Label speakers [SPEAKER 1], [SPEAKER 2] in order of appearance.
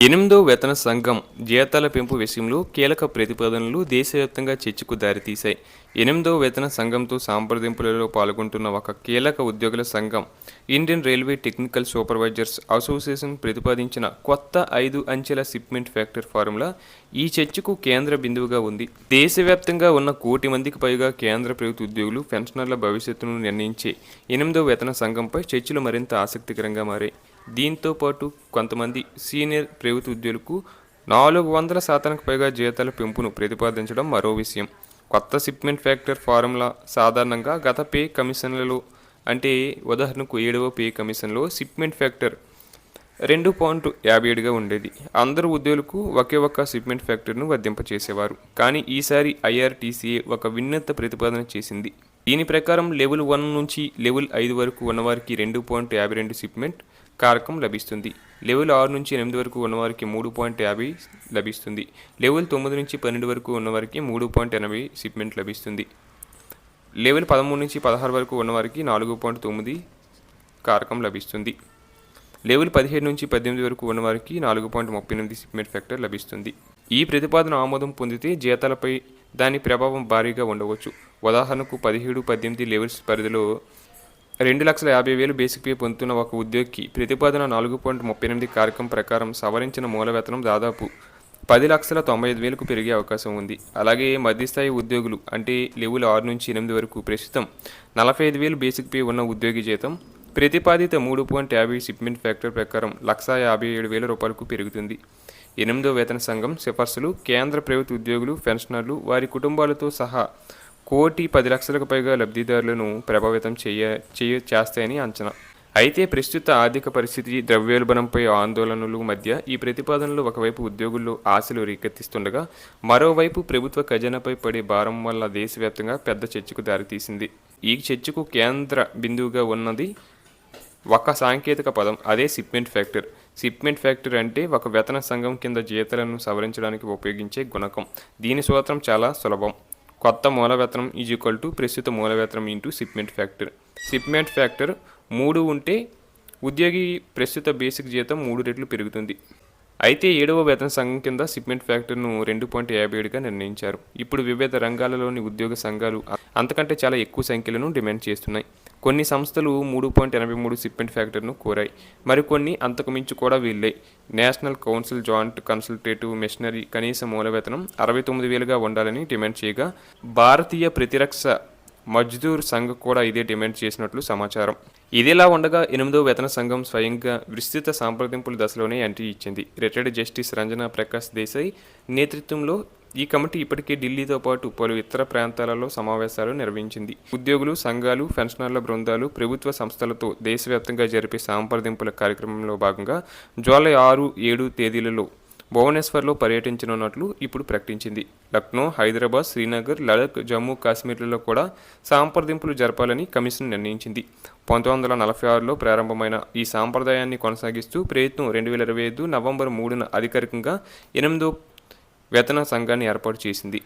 [SPEAKER 1] ఎనిమిదో వేతన సంఘం జీతాల పెంపు విషయంలో కీలక ప్రతిపాదనలు దేశవ్యాప్తంగా చర్చకు దారితీశాయి. ఎనిమిదో వేతన సంఘంతో సంప్రదింపులలో పాల్గొంటున్న ఒక కీలక ఉద్యోగుల సంఘం Indian railway technical supervisors association ప్రతిపాదించిన కొత్త 5 అంచెల షిప్మెంట్ ఫ్యాక్టర్ ఫార్ములా ఈ చర్చకు కేంద్ర బిందువుగా ఉంది. దేశవ్యాప్తంగా ఉన్న 1 కోటి మందికి పైగా కేంద్ర ప్రభుత్వ ఉద్యోగులు, పెన్షనర్ల భవిష్యత్తును నిర్ణయించే ఎనిమిదో వేతన సంఘంపై చర్చలు మరింత ఆసక్తికరంగా మారాయి. దీంతో పాటు కొంతమంది సీనియర్ ప్రభుత్వ ఉద్యోగులకు 400% పైగా జీతాల పెంపును ప్రతిపాదించడం మరో విషయం. కొత్త షిప్మెంట్ ఫ్యాక్టర్ ఫార్ములా సాధారణంగా గత పే కమిషన్లలో, అంటే ఉదాహరణకు 7వ పే కమిషన్లో షిప్మెంట్ ఫ్యాక్టర్ 2.57గా ఉండేది. అందరూ ఉద్యోగులకు ఒకే ఒక్క షిప్మెంట్ ఫ్యాక్టర్ను వర్తింపచేసేవారు. కానీ ఈసారి ఐఆర్టీసీఏ ఒక వినూత్న ప్రతిపాదన చేసింది. దీని ప్రకారం లెవెల్ 1 నుంచి లెవెల్ 5 వరకు ఉన్నవారికి 2.52 షిప్మెంట్ కారకం లభిస్తుంది. లెవెల్ 6 నుంచి 8 వరకు ఉన్నవారికి 3.50 లభిస్తుంది. లెవెల్ 9 నుంచి 12 వరకు ఉన్నవారికి 3.80 షిప్మెంట్ లభిస్తుంది. లెవెల్ 13 నుంచి 16 వరకు ఉన్నవారికి 4.9 కారకం లభిస్తుంది. లెవెల్ 17 నుంచి 18 వరకు ఉన్నవారికి 4.38 షిప్మెంట్ ఫ్యాక్టర్ లభిస్తుంది. ఈ ప్రతిపాదన ఆమోదం పొందితే జీతాలపై దాని ప్రభావం భారీగా ఉండవచ్చు. ఉదాహరణకు 17-18 లెవెల్స్ పరిధిలో 2,50,000 బేసిక్ పే పొందుతున్న ఒక ఉద్యోగికి ప్రతిపాదన 4.38 కారకం ప్రకారం సవరించిన మూల వేతనం దాదాపు 10,95,000కు పెరిగే అవకాశం ఉంది. అలాగే మధ్యస్థాయి ఉద్యోగులు, అంటే లెవెల్ 6 నుంచి 8 వరకు ప్రస్తుతం 45,000 బేసిక్ పే ఉన్న ఉద్యోగి జీతం ప్రతిపాదిత 3.50 షిప్మెంట్ ఫ్యాక్టర్ ప్రకారం 1,57,000 రూపాయలకు పెరుగుతుంది. ఎనిమిదో వేతన సంఘం సిఫార్సులు కేంద్ర ప్రభుత్వ ఉద్యోగులు, పెన్షనర్లు, వారి కుటుంబాలతో సహా 1,10,00,000కు పైగా లబ్ధిదారులను ప్రభావితం చేస్తాయని అంచనా. అయితే ప్రస్తుత ఆర్థిక పరిస్థితి, ద్రవ్యోల్బణంపై ఆందోళనలు మధ్య ఈ ప్రతిపాదనలు ఒకవైపు ఉద్యోగుల్లో ఆశలు రేకెత్తిస్తుండగా, మరోవైపు ప్రభుత్వ ఖజానాపై పడే భారం వల్ల దేశవ్యాప్తంగా పెద్ద చర్చకు దారితీసింది. ఈ చర్చకు కేంద్ర బిందువుగా ఉన్నది ఒక సాంకేతిక పదం, అదే షిప్మెంట్ ఫ్యాక్టర్. షిప్మెంట్ ఫ్యాక్టర్ అంటే ఒక వేతన సంఘం కింద జీతాలను సవరించడానికి ఉపయోగించే గుణకం. దీని సూత్రం చాలా సులభం. కొత్త మూల వేతనం ప్రస్తుత మూల వేతనం into shipment factor. Shipment factor 3 ఉంటే ఉద్యోగి ప్రస్తుత బేసిక్ జీతం 3 రెట్లు పెరుగుతుంది. అయితే 7వ వేతన సంఘం కింద షిప్మెంట్ ఫ్యాక్టర్ను 2.57గా నిర్ణయించారు. ఇప్పుడు వివిధ రంగాలలోని ఉద్యోగ సంఘాలు అంతకంటే చాలా ఎక్కువ సంఖ్యలను డిమాండ్ చేస్తున్నాయి. కొన్ని సంస్థలు 3.83 షిప్మెంట్ ఫ్యాక్టర్ను కోరాయి. మరికొన్ని అంతకు మించి కూడా వీళ్ళాయి. National council joint consultative machinery కనీస మూల వేతనం 69,000గా ఉండాలని డిమాండ్ చేయగా, భారతీయ ప్రతిరక్ష మజ్దూర్ సంఘ్ కూడా ఇదే డిమాండ్ చేసినట్లు సమాచారం. ఇదిలా ఉండగా 8వ వేతన సంఘం స్వయంగా విస్తృత సంప్రదింపుల దశలోనే ఎంట్రీ ఇచ్చింది. రిటైర్డ్ జస్టిస్ రంజనా ప్రకాష్ దేశాయ్ నేతృత్వంలో ఈ కమిటీ ఇప్పటికే ఢిల్లీతో పాటు పలు ఇతర ప్రాంతాలలో సమావేశాలు నిర్వహించింది. ఉద్యోగులు, సంఘాలు, పెన్షనర్ల బృందాలు, ప్రభుత్వ సంస్థలతో దేశవ్యాప్తంగా జరిపే సంప్రదింపుల కార్యక్రమంలో భాగంగా జూలై 6-7 తేదీలలో భువనేశ్వర్లో పర్యటించనున్నట్లు ఇప్పుడు ప్రకటించింది. లక్నో, హైదరాబాద్, శ్రీనగర్, లడఖ్, జమ్మూ కాశ్మీర్లలో కూడా సంప్రదింపులు జరపాలని కమిషన్ నిర్ణయించింది. 1946లో ప్రారంభమైన ఈ సాంప్రదాయాన్ని కొనసాగిస్తూ ప్రయత్నం 2025 నవంబర్ 3న అధికారికంగా 8వ వేతన సంఘాన్ని ఏర్పాటు చేసింది.